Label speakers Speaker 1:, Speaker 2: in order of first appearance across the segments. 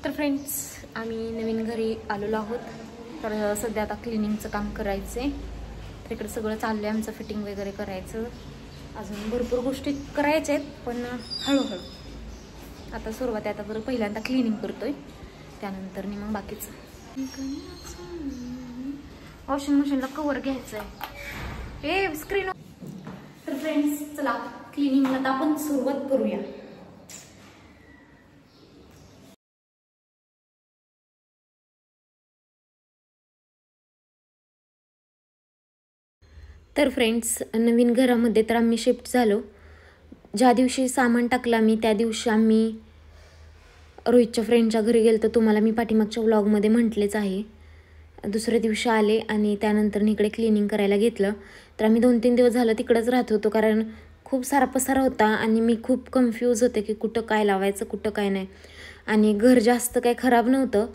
Speaker 1: तर फ्रेंड्स, आम्ही नवीन घरी आलेलो आहोत. तर सध्या आता क्लिनिंगचं काम करायचं आहे. तर इकडे सगळं चाललं आहे आमचं, फिटिंग वगैरे करायचं. अजून भरपूर गोष्टी करायच्या आहेत, पण हळूहळू. आता सुरुवात आहे. आता बरं पहिल्यांदा क्लिनिंग करतोय, त्यानंतर मग बाकीचं. वॉशिंग मशीनला कवर घ्यायचं आहे, हे स्क्रीन. तर फ्रेंड्स, चला क्लिनिंगला आपण सुरुवात करूया. तर फ्रेंड्स, नवीन घरामध्ये तर आम्ही शिफ्ट झालो. ज्या दिवशी सामान टाकलं आम्ही, त्या दिवशी आम्ही रोहितच्या फ्रेंडच्या घरी गेलो. तर तुम्हाला मी पाठीमागच्या व्लॉगमध्ये म्हटलेच आहे. दुसऱ्या दिवशी आले आणि त्यानंतर इकडे क्लिनिंग करायला घेतलं. तर आम्ही 2-3 दिवस झालं तिकडंच राहत होतो, कारण खूप सारा पसारा होता आणि मी खूप कन्फ्यूज होते की कुठं काय लावायचं, कुठं काय नाही. आणि घर जास्त काय खराब नव्हतं,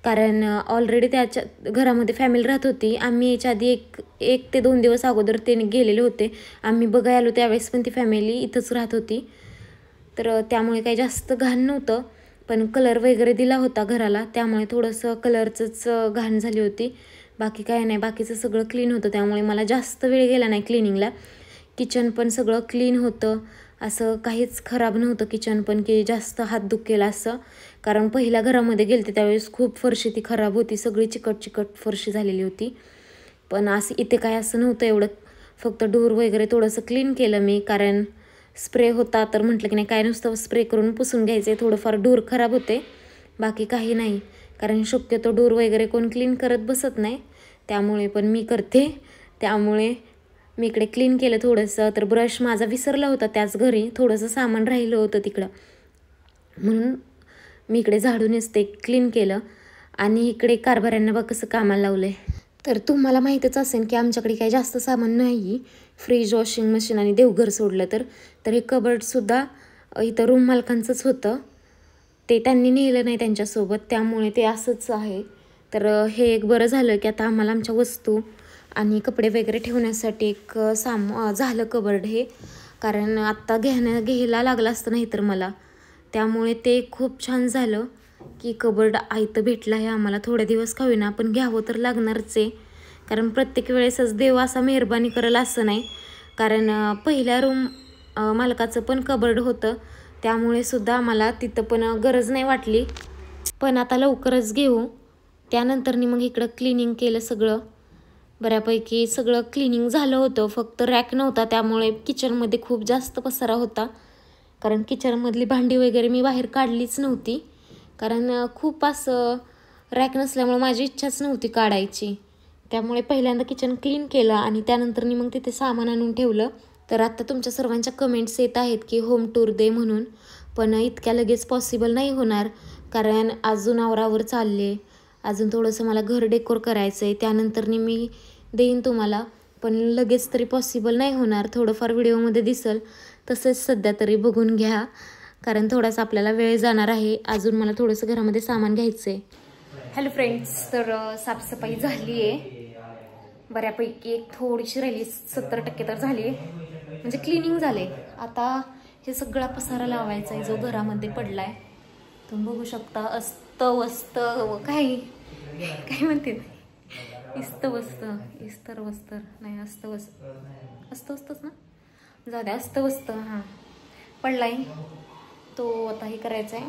Speaker 1: कारण ऑलरेडी त्याच्या घरामध्ये फॅमिली राहत होती. आम्ही याच्या आधी एक ते 2 दिवस अगोदर ते गेलेले होते. आम्ही बघायला आलो त्यावेळेस पण ती फॅमिली इथंच राहत होती. तर त्यामुळे काही जास्त घाण नव्हतं, पण कलर वगैरे दिला होता घराला, त्यामुळे थोडंसं कलरचंच घाण झाली होती. बाकी काय नाही, बाकीचं सगळं क्लीन होतं. त्यामुळे मला जास्त वेळ गेला नाही क्लिनिंगला. किचन पण सगळं क्लीन होतं, असं काहीच खराब नव्हतं किचन पण की जास्त हात दुखेल असं. कारण पहिल्या घरामध्ये गेलते त्यावेळेस खूप फरशी ती खराब होती, सगळी चिकट फरशी झालेली होती. पण असं इथे काय असं नव्हतं एवढं. फक्त डोर वगैरे थोडंसं क्लीन केलं मी, कारण स्प्रे होता. तर म्हटलं की नाही, काय नुसतं स्प्रे करून पुसून घ्यायचे. थोडंफार डोर खराब होते, बाकी काही नाही. कारण शक्यतो डोर वगैरे कोण क्लीन करत बसत नाही, त्यामुळे पण मी करते. त्यामुळे मी इकडे क्लीन केलं थोडंसं. तर ब्रश माझा विसरला होता त्याच घरी, थोडंसं सामान राहिलं होतं तिकडं, म्हणून मी इकडे झाडूनच ते क्लीन केलं. आणि इकडे कारभाऱ्यांना बघ कसं कामाला लावलं आहे. तर तुम्हाला माहीतच असेल की आमच्याकडे काही जास्त सामान नाही. फ्रीज, वॉशिंग मशीन आणि देवघर सोडलं तर हे कबर्डसुद्धा इथं रूम मालकांचंच होतं. ते त्यांनी नेलं नाही त्यांच्यासोबत, त्यामुळे ते असंच आहे. तर हे एक बरं झालं की आता आम्हाला आमच्या वस्तू आणि कपडे वगैरे ठेवण्यासाठी एक झालं कबर्ड हे. कारण आत्ता घ्यायला लागलं असतं नाही तर मला, त्यामुळे ते खूप छान झालं की कबर्ड आयतं भेटलं आहे आम्हाला. थोडे दिवस का होईना पण घ्यावं तर लागणारच आहे, कारण प्रत्येक वेळेसच देव असा मेहरबानी करेल असं नाही. कारण पहिल्या रूम मालकाचं पण कबर्ड होतं, त्यामुळे सुद्धा आम्हाला तिथं पण गरज नाही वाटली. पण आता लवकरच घेऊ. त्यानंतर मग इकडं क्लिनिंग केलं सगळं. बऱ्यापैकी सगळं क्लिनिंग झालं होतं, फक्त रॅक नव्हता, त्यामुळे किचनमध्ये खूप जास्त पसारा होता. कारण किचनमधली भांडी वगैरे मी बाहेर काढलीच नव्हती, कारण खूप असं रॅक नसल्यामुळे माझी इच्छाच नव्हती काढायची. त्यामुळे पहिल्यांदा किचन क्लीन केलं आणि त्यानंतर मग तिथे सामान आणून ठेवलं. तर आत्ता तुमच्या सर्वांच्या कमेंट्स येत आहेत की होम टूर दे म्हणून, पण इतक्या लगेच पॉसिबल नाही होणार, कारण अजून आवरावर चालले. अजून थोडंसं मला घर डेकोर करायचं आहे, त्यानंतर मी देईन तुम्हाला. पण लगेच तरी पॉसिबल नाही होणार, थोडंफार व्हिडिओमध्ये दिसेल तसंच सध्या तरी बघून घ्या, कारण थोडासा आपल्याला वेळ जाणार आहे. अजून मला थोडंसं घरामध्ये सामान घ्यायचं आहे. हॅलो फ्रेंड्स, तर साफसफाई झाली आहे बऱ्यापैकी. एक थोडीशी राहिली, 70% तर झाली आहे, म्हणजे क्लिनिंग झाले. आता हे सगळा पसारा लावायचा आहे जो घरामध्ये पडलाय. तुम्ही बघू शकता, अस्तवस्त काय म्हणते, इस्तवस्तर नाही, अस्तवस्तच ना, जाऊ द्या, अस्तवस्त हां पडलाय. तो आता हे करायचा आहे,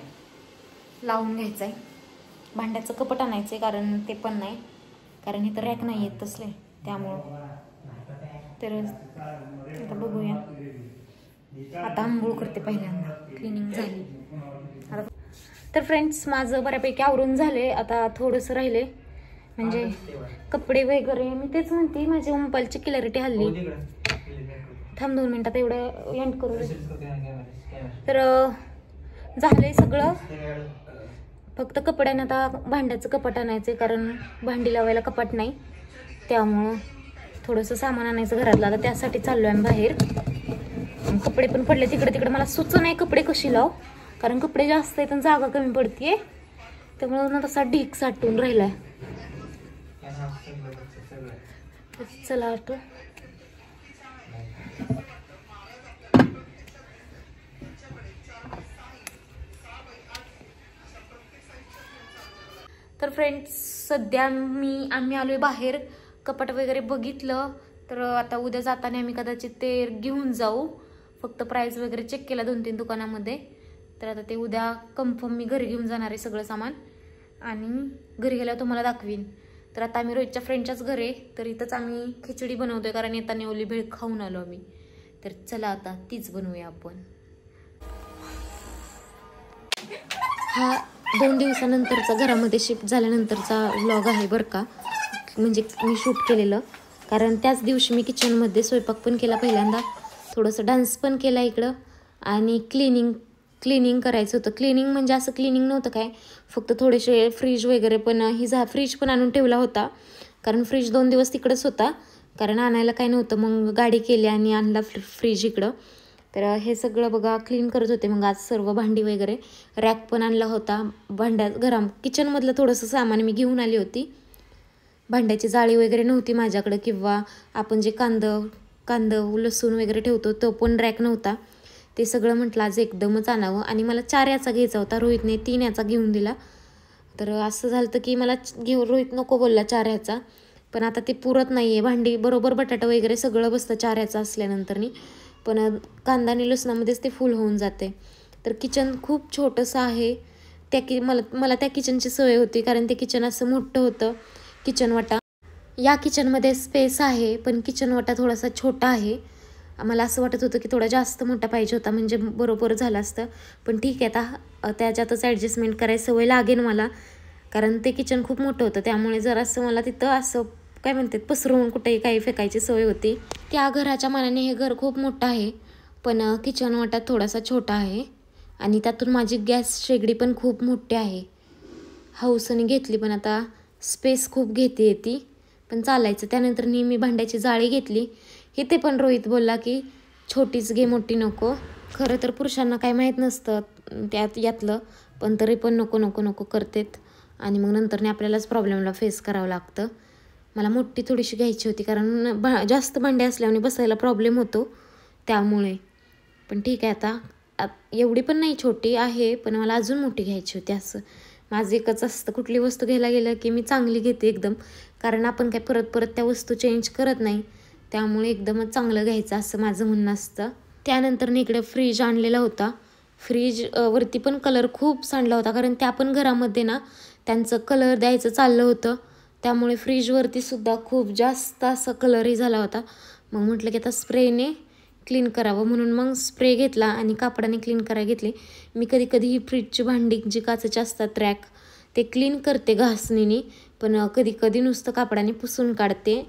Speaker 1: लावून घ्यायचा आहे. भांड्याचं कपट आणायचं आहे, कारण ते पण नाही, कारण इथं रॅक नाही आहेत तसले, त्यामुळं. तर आता बघूया. आता आंघोळ करते पहिल्यांदा, क्लिनिंग झाली आता. तर फ्रेंड्स, माझं बऱ्यापैकी आवरून झाले. आता थोडंसं राहिले, म्हणजे कपडे वगैरे. मी तेच म्हणते, माझी मोबाईलची क्लॅरिटी हल्ली. थांब 2 मिनिटात एवढं एंड करू. तर झालंय सगळं, फक्त कपड्यानं आता भांड्याचं कपाट आणायचं आहे, कारण भांडी लावायला कपाट नाही, त्यामुळं थोडंसं सामान आणायचं घरातलं. आता त्यासाठी चाललो आहे बाहेर. कपडे पण पडले तिकडे, मला सुचत नाही कपडे कशी लाव, कारण कपडे जास्त आहेत आणि जागा कमी पडते, त्यामुळे ना तसा ढीक साठून राहिलाय. चला आता तर फ्रेंड्स सध्या आम्ही आलोय बाहेर, कपाट वगैरे बघितलं. तर आता उद्या जाताना आम्ही कदाचित ते घेऊन जाऊ. फक्त प्राइस वगैरे चेक केला 2-3 दुकानामध्ये. तर आता ते उद्या कन्फर्म मी घरी घेऊन जाणार आहे सगळं सामान, आणि घरी गेल्यावर तुम्हाला दाखवीन. तर आता आम्ही रोहितच्या फ्रेंडच्याच घरी, तर इथंच आम्ही खिचडी बनवतोय कारण येताना ओली भेळ खाऊन आलो आम्ही. तर चला आता तीच बनवूया आपण. हा 2 दिवसानंतरचा घरामध्ये शिफ्ट झाल्यानंतरचा व्लॉग आहे बरं का, म्हणजे मी शूट केलेलं. कारण त्याच दिवशी मी किचनमध्ये स्वयंपाक पण केला पहिल्यांदा, थोडंसं डान्स पण केला इकडं, आणि क्लिनिंग करायचं होतं. क्लिनिंग म्हणजे असं क्लिनिंग नव्हतं काय, फक्त थोडेसे फ्रीज वगैरे पण फ्रीज पण आणून ठेवला होता. कारण फ्रीज 2 दिवस तिकडंच होता, कारण आणायला काय नव्हतं. मग गाडी केली आणि आणला फ्रीज इकडं. तर हे सगळं बघा क्लीन करत होते. मग आज सर्व भांडी वगैरे, रॅक पण आणला होता किचनमधलं थोडंसं सामान मी घेऊन आली होती. भांड्याची जाळी वगैरे नव्हती माझ्याकडं, किंवा आपण जे कांदं लसूण वगैरे ठेवतो तो पण रॅक नव्हता. ते सगळं म्हटलं आज एकदमच आणावं, आणि मला 4 याचा घ्यायचा होता. रोहितने 3 याचा घेऊन दिला. तर असं झालं की मला रोहित नको बोलला 4 याचा, पण आता ते पुरत नाही आहे. भांडी बरोबर बटाटा वगैरे सगळं बसतं 4 याचा असल्यानंतरनी, पण कांदा आणि लसणामध्येच ते फुल होऊन जाते. तर किचन खूप छोटंसं आहे. मला त्या किचनची सवय होती, कारण ते किचन असं मोठं होतं. किचन वाटा, या किचनमध्ये स्पेस आहे, पण किचन वाटा थोडासा छोटा आहे. मला असं वाटत होतं की थोडा जास्त मोठा पाहिजे होता, म्हणजे बरोबर झालं असतं. पण ठीक आहे, आता त्याच्यातच ॲडजस्टमेंट करायची सवय लागेल मला, कारण ते किचन खूप मोठं होतं. त्यामुळे जरासं मला तिथं असं काय म्हणतात पसरवून कुठेही काही फेकायची सवय होती. त्या घराच्या मानाने हे घर खूप मोठं आहे, पण किचन वाटा थोडासा छोटा आहे. आणि त्यातून माझी गॅस शेगडी पण खूप मोठी आहे. हौसने घेतली, पण आता स्पेस खूप घेते ती, पण चालायचं. त्यानंतर मी भांड्याची जाळी घेतली. इथे पण रोहित बोलला की छोटीच घे, मोठी नको. खरं तर पुरुषांना काय माहीत नसतं यातलं, पण तरी पण नको करतेत, आणि मग नंतर आपल्यालाच प्रॉब्लेमला फेस करावं लागतं. मला मोठी थोडीशी घ्यायची होती, कारण जास्त भांडे असल्याने बसायला प्रॉब्लेम होतो त्यामुळे. पण ठीक आहे, आता एवढी पण नाही छोटी आहे, पण मला अजून मोठी घ्यायची होती. असं माझं एकच असतं, कुठली वस्तू घ्यायला गेलं की मी चांगली घेते एकदम, कारण आपण काय परत त्या वस्तू चेंज करत नाही. त्यामुळे एकदमच चांगलं घ्यायचं असं माझं म्हणणं असतं. त्यानंतर इकडे फ्रीज आणलेला होता. फ्रीज वरती पण कलर खूप सांडला होता, कारण त्या पण घरामध्ये ना त्यांचं कलर द्यायचं चाललं होतं. त्यामुळे फ्रीजवरती सुद्धा खूप जास्त असा कलरही झाला होता. मग म्हटलं की आता स्प्रेने क्लीन करावं, म्हणून मग स्प्रे घेतला आणि कापडाने क्लीन करायला घेतली. मी कधी ही फ्रीजची भांडी जी काचेची असतात रॅक, ते क्लीन करते घासणीने, पण कधी नुसतं कापडाने पुसून काढते.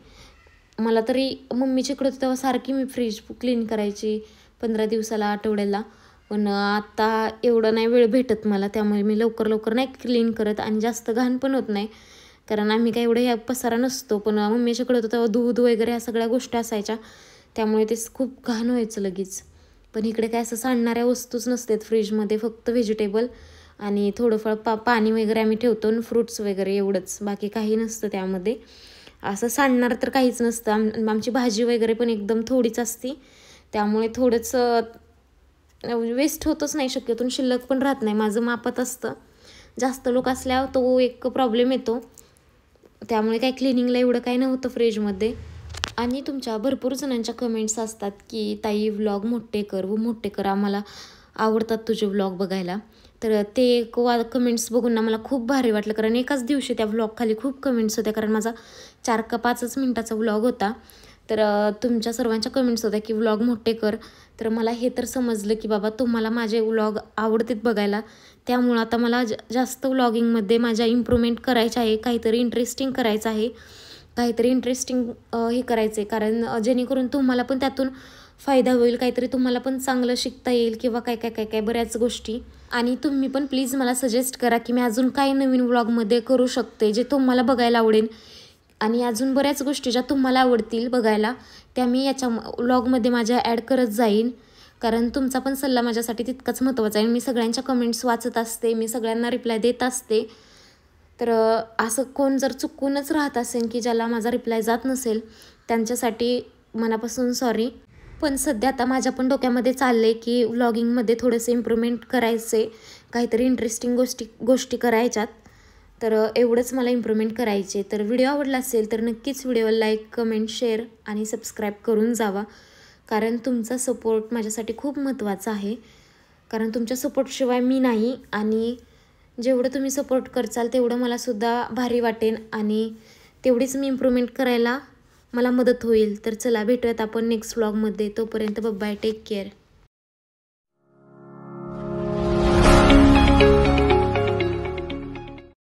Speaker 1: मला तरी मम्मीच्या इकडे होतं तेव्हा सारखी मी फ्रीज क्लीन करायची 15 दिवसाला, आठवड्याला. पण आता एवढं नाही वेळ भेटत मला, त्यामुळे मी लवकर नाही क्लीन करत, आणि जास्त घाण पण होत नाही, कारण आम्ही काय एवढं ह्या पसारा नसतो. पण मम्मीच्याकडे होतं तेव्हा दूध वगैरे ह्या सगळ्या गोष्टी असायच्या, त्यामुळे ते खूप घाण व्हायचं लगेच. पण इकडे काय असं सांडणाऱ्या वस्तूच नसतात फ्रीजमध्ये, फक्त व्हेजिटेबल आणि थोडंफार पाणी वगैरे आम्ही ठेवतो, आणि फ्रूट्स वगैरे एवढंच, बाकी काही नसतं त्यामध्ये. असं सांडणार तर काहीच नसतं. आमची भाजी वगैरे पण एकदम थोडीच असती, त्यामुळे थोडंसं वेस्ट होतच नाही, शक्यतून शिल्लक पण राहत नाही. माझं मापात असतं. जास्त लोक असल्यावर तो एक प्रॉब्लेम येतो, त्यामुळे काय क्लिनिंगला एवढं काही नव्हतं फ्रीजमध्ये. आणि तुमच्या भरपूर जणांच्या कमेंट्स असतात की ताई व्लॉग मोठे कर, आम्हाला आवडतात तुझे व्लॉग बघायला. तर ते कमेंट्स बघून ना मला खूप भारी वाटलं, कारण एकाच दिवशी त्या व्लॉगखाली खूप कमेंट्स होत्या, कारण माझा 4 का 5 मिनिटाचा व्लॉग होता. तर तुमच्या सर्वांच्या कमेंट्स होत्या की व्लॉग मोठे कर. तर मला हे तर समजलं की बाबा तुम्हाला माझे व्लॉग आवडतात बघायला, त्यामुळं आता मला जास्त व्लॉगिंगमध्ये माझ्या इम्प्रूव्हमेंट करायची आहे, काहीतरी इंटरेस्टिंग करायचं आहे, काहीतरी इंटरेस्टिंग हे करायचं आहे, कारण जेणेकरून तुम्हाला पण त्यातून फायदा होईल, काहीतरी तुम्हाला पण चांगलं शिकता येईल, किंवा काय बऱ्याच गोष्टी. आणि तुम्ही पण प्लीज मला सजेस्ट करा की मी अजून काय नवीन व्लॉगमध्ये करू शकते जे तुम्हाला बघायला आवडेल, आणि अजून बऱ्याच गोष्टी ज्या तुम्हाला आवडतील बघायला त्या मी याच्या व्लॉगमध्ये माझ्या ॲड करत जाईन, कारण तुमचा पण सल्ला माझ्यासाठी तितकाच महत्त्वाचा आहे. मी सगळ्यांच्या कमेंट्स वाचत असते, मी सगळ्यांना रिप्लाय देत असते. तर असं कोण जर चुकूनच राहत असेल की ज्याला माझा रिप्लाय जात नसेल, त्यांच्यासाठी मनापासून सॉरी. पण सध्या आता माझ्या पण डोक्यामध्ये चाललं आहे की व्लॉगिंगमध्ये थोडंसं इम्प्रूव्हमेंट करायचे, काहीतरी इंटरेस्टिंग गोष्टी करायच्यात. तर एवढंच मला इम्प्रूव्हमेंट करायचे. तर व्हिडिओ आवडला असेल तर नक्कीच व्हिडिओला लाईक, कमेंट, शेअर आणि सबस्क्राईब करून जावा. कारण तुमचा सपोर्ट माझ्यासाठी खूप महत्त्वाचा आहे. कारण तुमच्या सपोर्टशिवाय मी नाही आणि जेवढं तुम्ही सपोर्ट करचाल तेवढं मलासुद्धा भारी वाटेल आणि तेवढीच मी इम्प्रूव्हमेंट करायला मला मदत होईल. तर चला भेटूयात आपण नेक्स्ट व्लॉगमध्ये. तोपर्यंत बाय, टेक केअर.